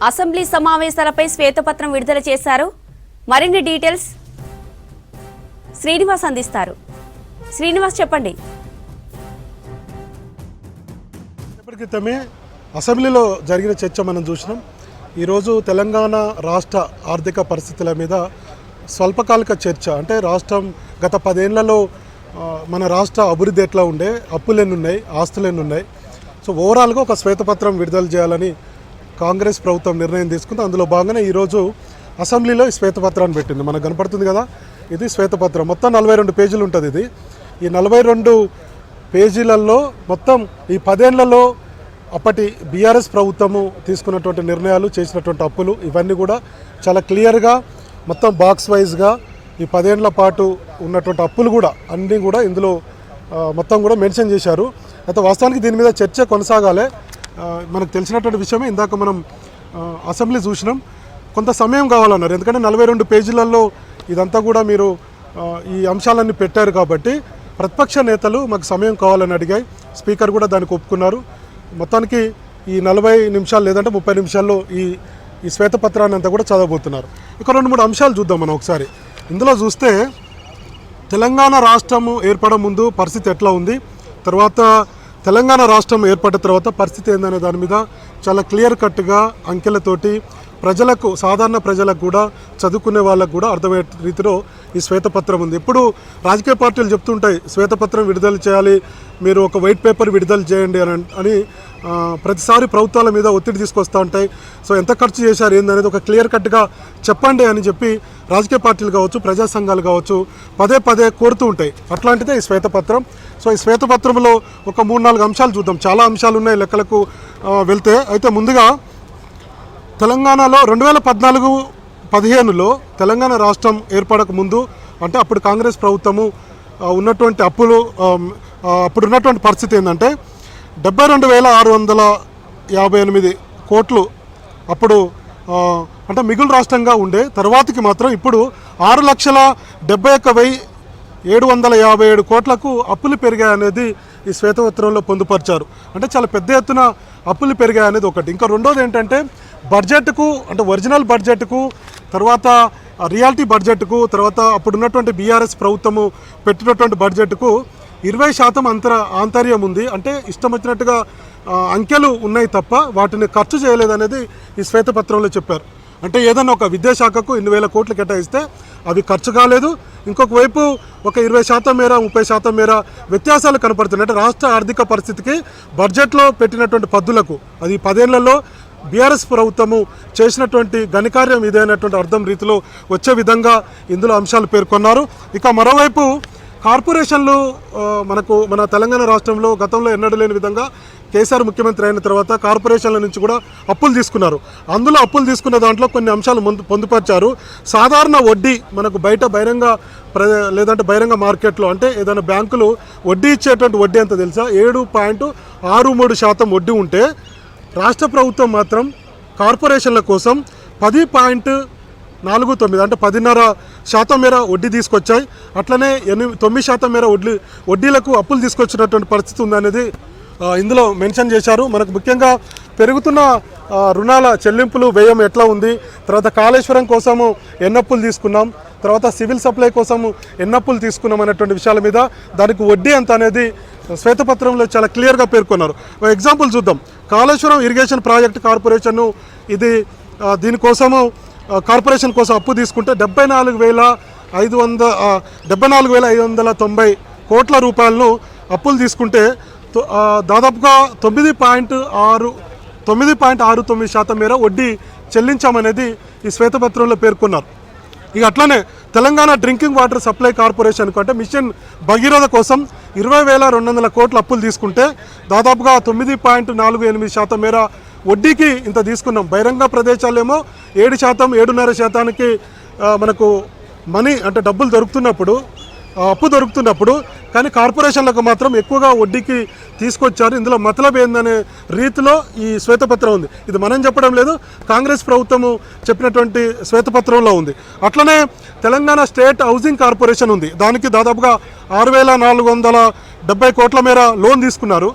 Assembly సమావేశాలపై శ్వేతపత్రం విడుదల చేశారు. మరిన్ని డీటెయిల్స్ శ్రీనివాస్ అందిస్తారు. శ్రీనివాస్ చెప్పండి. క్రితమే అసెంబ్లీలో జరిగిన చర్చ మనం చూసినాం. ఈరోజు తెలంగాణ రాష్ట్ర ఆర్థిక పరిస్థితుల మీద స్వల్పకాలిక చర్చ. అంటే రాష్ట్రం గత 10 ఏళ్లలో మన రాష్ట్ర అభివృద్ధి ఎట్లా ఉండే, అప్పులు ఎన్ని ఉన్నాయి, ఆస్తులు ఎన్ని ఉన్నాయి, సో ఓవరాల్గా ఒక శ్వేతపత్రం విడుదల చేయాలని కాంగ్రెస్ ప్రభుత్వం నిర్ణయం తీసుకుంది. అందులో భాగంగానే ఈరోజు అసెంబ్లీలో ఈ శ్వేతపత్రాన్ని పెట్టింది. మనకు కనపడుతుంది కదా, ఇది శ్వేతపత్రం. మొత్తం 42 పేజీలు ఉంటుంది. ఈ 42 పేజీలలో మొత్తం ఈ 10 ఏళ్లలో అప్పటి బీఆర్ఎస్ ప్రభుత్వము తీసుకున్నటువంటి నిర్ణయాలు, చేసినటువంటి అప్పులు, ఇవన్నీ కూడా చాలా క్లియర్గా మొత్తం బాక్స్ వైజ్గా ఈ 10 ఏళ్ల పాటు ఉన్నటువంటి అప్పులు కూడా అన్నీ కూడా ఇందులో మొత్తం కూడా మెన్షన్ చేశారు. అయితే వాస్తవానికి దీని మీద చర్చ కొనసాగాలి. మనకు తెలిసినటువంటి విషయమే. ఇందాక మనం అసెంబ్లీ చూసినాం. కొంత సమయం కావాలన్నారు. ఎందుకంటే 42 పేజీలలో ఇదంతా కూడా మీరు ఈ అంశాలన్నీ పెట్టారు కాబట్టి ప్రతిపక్ష నేతలు మాకు సమయం కావాలని అడిగాయి. స్పీకర్ కూడా దానికి ఒప్పుకున్నారు. మొత్తానికి ఈ 40 నిమిషాలు లేదంటే 30 నిమిషాల్లో ఈ శ్వేతపత్రాన్ని అంతా కూడా చదవబోతున్నారు. ఇక 2-3 అంశాలు చూద్దాం మనం ఒకసారి. ఇందులో చూస్తే తెలంగాణ రాష్ట్రము ఏర్పడ ముందు పరిస్థితి ఎట్లా ఉంది, తర్వాత తెలంగాణ రాష్ట్రం ఏర్పడిన తర్వాత పరిస్థితి ఏందనే దాని మీద చాలా క్లియర్ కట్గా అంకెలతోటి ప్రజలకు, సాధారణ ప్రజలకు కూడా, చదువుకునే వాళ్ళకు కూడా అర్థమయ్యే రీతిలో ఈ శ్వేతపత్రం ఉంది. ఇప్పుడు రాజకీయ పార్టీలు చెప్తుంటాయి శ్వేతపత్రం విడుదల చేయాలి, మీరు ఒక వైట్ పేపర్ విడుదల చేయండి అని ప్రతిసారి ప్రభుత్వాల మీద ఒత్తిడి తీసుకొస్తూ ఉంటాయి. సో ఎంత ఖర్చు చేశారు ఏందనేది ఒక క్లియర్ కట్గా చెప్పండి అని చెప్పి రాజకీయ పార్టీలు కావచ్చు, ప్రజా సంఘాలు కావచ్చు పదే కోరుతూ ఉంటాయి. అట్లాంటిదే ఈ శ్వేతపత్రం. సో ఈ శ్వేతపత్రంలో ఒక 3-4 అంశాలు చూద్దాం. చాలా అంశాలు ఉన్నాయి లెక్కలకు వెళ్తే. అయితే ముందుగా తెలంగాణలో 2014-15లో తెలంగాణ రాష్ట్రం ఏర్పడక ముందు, అంటే అప్పుడు కాంగ్రెస్ ప్రభుత్వము ఉన్నటువంటి అప్పులు, అప్పుడు ఉన్నటువంటి పరిస్థితి ఏంటంటే 72,658 కోట్లు అప్పుడు అంటే మిగులు రాష్ట్రంగా ఉండే. తర్వాతకి మాత్రం ఇప్పుడు 6,71,757 కోట్లకు అప్పులు పెరిగాయనేది ఈ శ్వేతపత్రంలో పొందుపరిచారు. అంటే చాలా పెద్ద ఎత్తున అప్పులు పెరిగాయనేది ఒకటి. ఇంకా రెండోది ఏంటంటే బడ్జెట్కు, అంటే ఒరిజినల్ బడ్జెట్కు, తర్వాత రియాలిటీ బడ్జెట్కు, తర్వాత అప్పుడున్నటువంటి బీఆర్ఎస్ ప్రభుత్వము పెట్టినటువంటి బడ్జెట్కు 20% ఆంతర్యం ఉంది. అంటే ఇష్టం వచ్చినట్టుగా అంకెలు ఉన్నాయి తప్ప వాటిని ఖర్చు చేయలేదనేది ఈ శ్వేతపత్రంలో చెప్పారు. అంటే ఏదన్నా ఒక విద్యాశాఖకు 2,000 కోట్లు కేటాయిస్తే అవి ఖర్చు కాలేదు. ఇంకొక వైపు ఒక 20% మేర, 30% మేర వ్యత్యాసాలు కనపడుతున్నాయి. అంటే రాష్ట్ర ఆర్థిక పరిస్థితికి బడ్జెట్లో పెట్టినటువంటి పద్దులకు, అది 10 ఏళ్లలో బీఆర్ఎస్ ప్రభుత్వము చేసినటువంటి ఘనకార్యం ఇదేనటువంటి అర్థం రీతిలో వచ్చే విధంగా ఇందులో అంశాలు పేర్కొన్నారు. ఇక మరోవైపు కార్పొరేషన్లు మన తెలంగాణ రాష్ట్రంలో గతంలో ఎన్నడూ లేని విధంగా కేసీఆర్ ముఖ్యమంత్రి అయిన తర్వాత కార్పొరేషన్ల నుంచి కూడా అప్పులు తీసుకున్నారు. అందులో అప్పులు తీసుకున్న దాంట్లో కొన్ని అంశాలు పొందుపరిచారు. సాధారణ వడ్డీ మనకు బహిరంగ లేదంటే బహిరంగ మార్కెట్లో, అంటే ఏదైనా బ్యాంకులు వడ్డీ ఇచ్చేటువంటి వడ్డీ ఎంత తెలుసా? 7.63% వడ్డీ ఉంటే రాష్ట్ర ప్రభుత్వం మాత్రం కార్పొరేషన్ల కోసం 10.49 అంటే 10.5% మేర వడ్డీ తీసుకొచ్చాయి. అట్లనే 9% మేర వడ్డీలకు అప్పులు తీసుకొచ్చినటువంటి పరిస్థితి ఉందనేది ఇందులో మెన్షన్ చేశారు. మనకు ముఖ్యంగా పెరుగుతున్న రుణాల చెల్లింపులు వ్యయం ఎట్లా ఉంది, తర్వాత కాళేశ్వరం కోసము ఎన్నప్పులు తీసుకున్నాం, తర్వాత సివిల్ సప్లై కోసము ఎన్నప్పులు తీసుకున్నాం అనేటువంటి విషయాల మీద దానికి వడ్డీ ఎంత అనేది శ్వేతపత్రంలో చాలా క్లియర్గా పేర్కొన్నారు. ఎగ్జాంపుల్ చూద్దాం. కాళేశ్వరం ఇరిగేషన్ ప్రాజెక్ట్ కార్పొరేషన్, ఇది దీనికోసము కార్పొరేషన్ కోసం అప్పు తీసుకుంటే 74,590 కోట్ల రూపాయలను అప్పులు తీసుకుంటే దాదాపుగా 9.69% మేర వడ్డీ చెల్లించామనేది ఈ శ్వేతపత్రంలో పేర్కొన్నారు. ఇక అట్లనే తెలంగాణ డ్రింకింగ్ వాటర్ సప్లై కార్పొరేషన్కు, అంటే మిషన్ భగీరథ కోసం 20,200 కోట్ల అప్పులు తీసుకుంటే దాదాపుగా 9.48% మేర వడ్డీకి ఇంత తీసుకున్నాం. బహిరంగ ప్రదేశాలేమో 7%, 7.5%కి మనకు మనీ, అంటే డబ్బులు దొరుకుతున్నప్పుడు, అప్పు దొరుకుతున్నప్పుడు, కానీ కార్పొరేషన్లకు మాత్రం ఎక్కువగా వడ్డీకి తీసుకొచ్చారు. ఇందులో మతలబ్ ఏందనే రీతిలో ఈ శ్వేతపత్రం ఉంది. ఇది మనం చెప్పడం లేదు, కాంగ్రెస్ ప్రభుత్వము చెప్పినటువంటి శ్వేతపత్రంలో ఉంది. అట్లనే తెలంగాణ స్టేట్ హౌసింగ్ కార్పొరేషన్ ఉంది. దానికి దాదాపుగా 6,470 కోట్ల మేర లోన్ తీసుకున్నారు.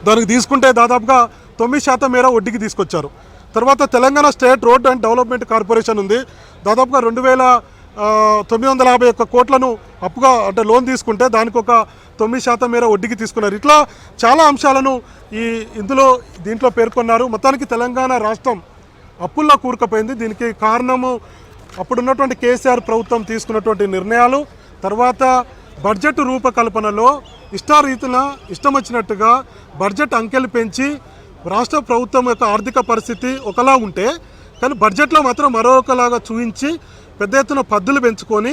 దానికి తీసుకుంటే దాదాపుగా 9% మేర వడ్డీకి తీసుకొచ్చారు. తర్వాత Telangana state road and development corporation ఉంది. దాదాపుగా 2,951 కోట్లను అప్పుగా అంటే లోన్ తీసుకుంటే దానికి ఒక 9% మేర వడ్డీకి తీసుకున్నారు. ఇట్లా చాలా అంశాలను దీంట్లో పేర్కొన్నారు. మొత్తానికి తెలంగాణ రాష్ట్రం అప్పుల్లో కూరుకుపోయింది. దీనికి కారణము అప్పుడున్నటువంటి కేసీఆర్ ప్రభుత్వం తీసుకున్నటువంటి నిర్ణయాలు, తర్వాత బడ్జెట్ రూపకల్పనలో ఇష్టారీతిన ఇష్టం వచ్చినట్టుగా బడ్జెట్ అంకెలు పెంచి రాష్ట్ర ప్రభుత్వం యొక్క ఆర్థిక పరిస్థితి ఒకలా ఉంటే కానీ బడ్జెట్లో మాత్రం మరొకలాగా చూపించి పెద్ద ఎత్తున పద్దులు పెంచుకొని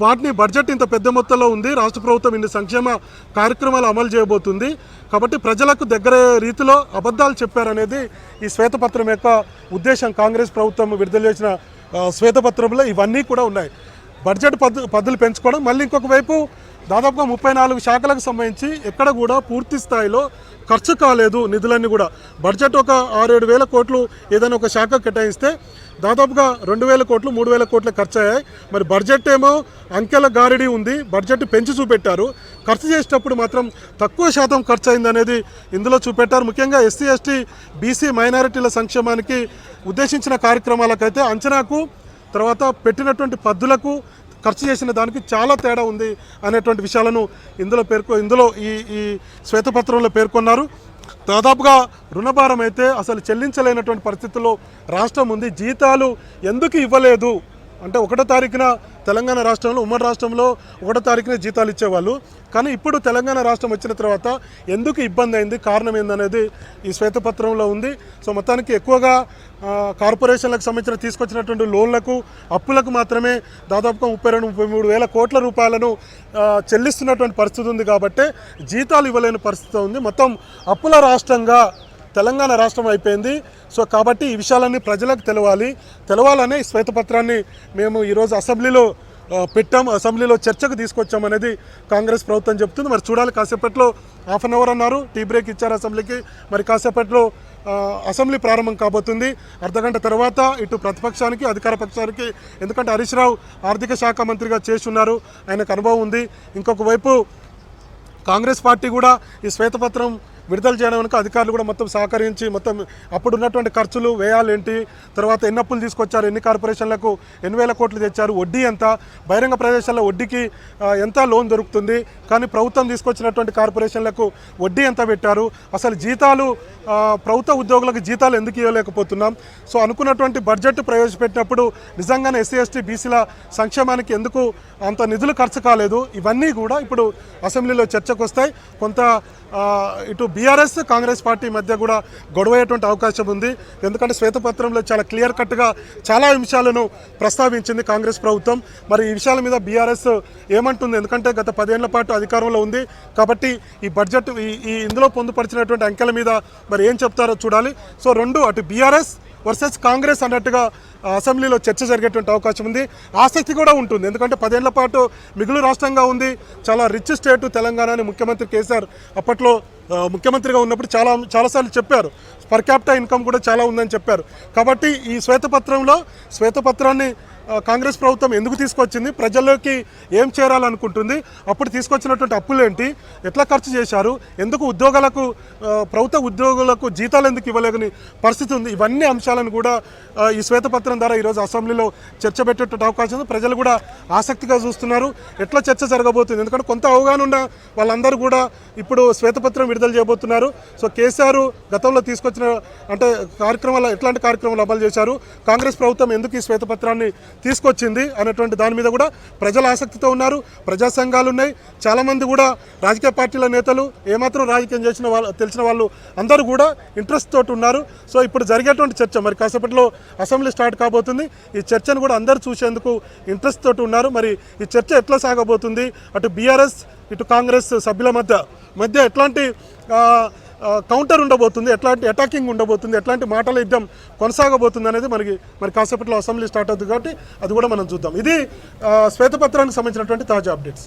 వాటిని బడ్జెట్ ఇంత పెద్ద మొత్తంలో ఉంది, రాష్ట్ర ప్రభుత్వం ఇన్ని సంక్షేమ కార్యక్రమాలు అమలు చేయబోతుంది కాబట్టి ప్రజలకు దగ్గర రీతిలో అబద్ధాలు చెప్పారనేది ఈ శ్వేతపత్రం యొక్క ఉద్దేశం. కాంగ్రెస్ ప్రభుత్వం విడుదల చేసిన శ్వేతపత్రంలో ఇవన్నీ కూడా ఉన్నాయి. బడ్జెట్ పద్దులు పెంచుకోవడం, మళ్ళీ ఇంకొక వైపు దాదాపుగా 34 శాఖలకు సంబంధించి ఎక్కడ కూడా పూర్తి స్థాయిలో ఖర్చు కాలేదు నిధులన్నీ కూడా. బడ్జెట్ ఒక 6-7 వేల కోట్లు ఏదైనా ఒక శాఖ కేటాయిస్తే దాదాపుగా 2,000 కోట్లు 3,000 కోట్లు ఖర్చు అయ్యాయి. మరి బడ్జెట్ ఏమో అంకెల గారిడి ఉంది, బడ్జెట్ పెంచి చూపెట్టారు, ఖర్చు చేసేటప్పుడు మాత్రం తక్కువ శాతం ఖర్చు అయిందనేది ఇందులో చూపెట్టారు. ముఖ్యంగా ఎస్సీ ఎస్టీ బీసీ మైనారిటీల సంక్షేమానికి ఉద్దేశించిన కార్యక్రమాలకైతే అంచనాకు తర్వాత పెట్టినటువంటి పద్దులకు ఖర్చు చేసిన దానికి చాలా తేడా ఉంది అనేటువంటి విషయాలను ఇందులో ఈ శ్వేతపత్రంలో పేర్కొన్నారు. దాదాపుగా రుణభారం అయితే అసలు చెల్లించలేనటువంటి పరిస్థితుల్లో రాష్ట్రం ఉంది. జీతాలు ఎందుకు ఇవ్వలేదు అంటే 1వ తారీఖున తెలంగాణ రాష్ట్రంలో ఉమ్మడి రాష్ట్రంలో 1వ తారీఖున జీతాలు ఇచ్చేవాళ్ళు, కానీ ఇప్పుడు తెలంగాణ రాష్ట్రం వచ్చిన తర్వాత ఎందుకు ఇబ్బంది అయింది, కారణం ఏందనేది ఈ శ్వేతపత్రంలో ఉంది. సో మొత్తానికి ఎక్కువగా కార్పొరేషన్లకు సంబంధించిన తీసుకొచ్చినటువంటి లోన్లకు అప్పులకు మాత్రమే దాదాపుగా 32-33 వేల కోట్ల రూపాయలను చెల్లిస్తున్నటువంటి పరిస్థితి ఉంది కాబట్టి జీతాలు ఇవ్వలేని పరిస్థితి ఉంది. మొత్తం అప్పుల రాష్ట్రంగా తెలంగాణ రాష్ట్రం అయిపోయింది. సో కాబట్టి ఈ విషయాలన్నీ ప్రజలకు తెలవాలనే ఈ శ్వేతపత్రాన్ని మేము ఈరోజు అసెంబ్లీలో పెట్టాం, అసెంబ్లీలో చర్చకు తీసుకొచ్చామనేది కాంగ్రెస్ ప్రభుత్వం చెప్తుంది. మరి చూడాలి, కాసేపట్లో 1/2 అవర్ అన్నారు, టీ బ్రేక్ ఇచ్చారు అసెంబ్లీకి. మరి కాసేపట్లో అసెంబ్లీ ప్రారంభం కాబోతుంది. అర్ధగంట తర్వాత ఇటు ప్రతిపక్షానికి అధికార పక్షానికి, ఎందుకంటే హరీష్ రావు ఆర్థిక శాఖ మంత్రిగా చేసి ఉన్నారు, ఆయనకు అనుభవం ఉంది. ఇంకొక వైపు కాంగ్రెస్ పార్టీ కూడా ఈ శ్వేతపత్రం విడుదల చేయడానికి అధికారులు కూడా మొత్తం సహకరించి మొత్తం అప్పుడున్నటువంటి ఖర్చులు వ్యయాలు ఏంటి, తర్వాత ఎన్ని అప్పులు తీసుకొచ్చారు, ఎన్ని కార్పొరేషన్లకు 8,000 కోట్లు తెచ్చారు, వడ్డీ ఎంత, బహిరంగ ప్రదేశాల్లో వడ్డీకి ఎంత లోన్ దొరుకుతుంది, కానీ ప్రభుత్వం తీసుకొచ్చినటువంటి కార్పొరేషన్లకు వడ్డీ ఎంత పెట్టారు, అసలు జీతాలు ప్రభుత్వ ఉద్యోగులకు జీతాలు ఎందుకు ఇవ్వలేకపోతున్నాం, సో అనుకున్నటువంటి బడ్జెట్ ప్రవేశపెట్టినప్పుడు నిజంగానే ఎస్సీ ఎస్టీ బీసీల సంక్షేమానికి ఎందుకు అంత నిధులు ఖర్చు కాలేదు, ఇవన్నీ కూడా ఇప్పుడు అసెంబ్లీలో చర్చకు వస్తాయి. కొంత ఇటు బీఆర్ఎస్ కాంగ్రెస్ పార్టీ మధ్య కూడా గొడవయ్యేటువంటి అవకాశం ఉంది. ఎందుకంటే శ్వేతపత్రంలో చాలా క్లియర్ కట్గా చాలా అంశాలను ప్రస్తావించింది కాంగ్రెస్ ప్రభుత్వం. మరి ఈ విషయాల మీద బీఆర్ఎస్ ఏమంటుంది, ఎందుకంటే గత 10 ఏళ్ల పాటు అధికారంలో ఉంది కాబట్టి ఈ బడ్జెట్ ఇందులో పొందుపరిచినటువంటి అంకెల మీద మరి ఏం చెప్తారో చూడాలి. సో రెండు అటు బీఆర్ఎస్ వర్సెస్ కాంగ్రెస్ అన్నట్టుగా అసెంబ్లీలో చర్చ జరిగేటువంటి అవకాశం ఉంది. ఆసక్తి కూడా ఉంటుంది, ఎందుకంటే 10 ఏళ్ల పాటు మిగులు రాష్ట్రంగా ఉంది, చాలా రిచ్ స్టేటు తెలంగాణ అని ముఖ్యమంత్రి కేసీఆర్ అప్పట్లో ముఖ్యమంత్రిగా ఉన్నప్పుడు చాలాసార్లు చెప్పారు. పర్ క్యాపిటల్ ఇన్కమ్ కూడా చాలా ఉందని చెప్పారు. కాబట్టి ఈ శ్వేతపత్రాన్ని కాంగ్రెస్ ప్రభుత్వం ఎందుకు తీసుకొచ్చింది, ప్రజల్లోకి ఏం చేరాలనుకుంటుంది, అప్పుడు తీసుకొచ్చినటువంటి అప్పులు ఏంటి, ఎట్లా ఖర్చు చేశారు, ఎందుకు ప్రభుత్వ ఉద్యోగులకు జీతాలు ఎందుకు ఇవ్వలేని పరిస్థితి ఉంది, ఇవన్నీ అంశాలను కూడా ఈ శ్వేతపత్రం ద్వారా ఈరోజు అసెంబ్లీలో చర్చ పెట్టేటువంటి అవకాశం ఉంది. ప్రజలు కూడా ఆసక్తిగా చూస్తున్నారు ఎట్లా చర్చ జరగబోతుంది, ఎందుకంటే కొంత అవగాహన ఉన్న వాళ్ళందరూ కూడా ఇప్పుడు శ్వేతపత్రం విడుదల చేయబోతున్నారు. సో కేసీఆర్ గతంలో తీసుకొచ్చిన అంటే ఎట్లాంటి కార్యక్రమాలు అమలు చేశారు, కాంగ్రెస్ ప్రభుత్వం ఎందుకు ఈ శ్వేతపత్రాన్ని తీసుకొచ్చింది అనేటువంటి దాని మీద కూడా ప్రజలు ఆసక్తితో ఉన్నారు. ప్రజా సంఘాలు ఉన్నాయి, చాలామంది కూడా రాజకీయ పార్టీల నేతలు, ఏమాత్రం రాజకీయం చేసిన తెలిసిన వాళ్ళు అందరూ కూడా ఇంట్రెస్ట్ తోటి ఉన్నారు. సో ఇప్పుడు జరిగేటువంటి చర్చ మరి కాసేపట్లో అసెంబ్లీ స్టార్ట్ కాబోతుంది. ఈ చర్చను కూడా అందరూ చూసేందుకు ఇంట్రెస్ట్ తోటి ఉన్నారు. మరి ఈ చర్చ ఎట్లా సాగబోతుంది, అటు బీఆర్ఎస్ ఇటు కాంగ్రెస్ సభ్యుల మధ్య ఎట్లాంటి కౌంటర్ ఉండబోతుంది, ఎట్లాంటి అటాకింగ్ ఉండబోతుంది, ఎట్లాంటి మాటల యుద్ధం కొనసాగబోతుంది అనేది మరి కాసేపట్లో అసెంబ్లీ స్టార్ట్ అవుతుంది కాబట్టి అది కూడా మనం చూద్దాం. ఇది శ్వేతపత్రానికి సంబంధించినటువంటి తాజా అప్డేట్స్.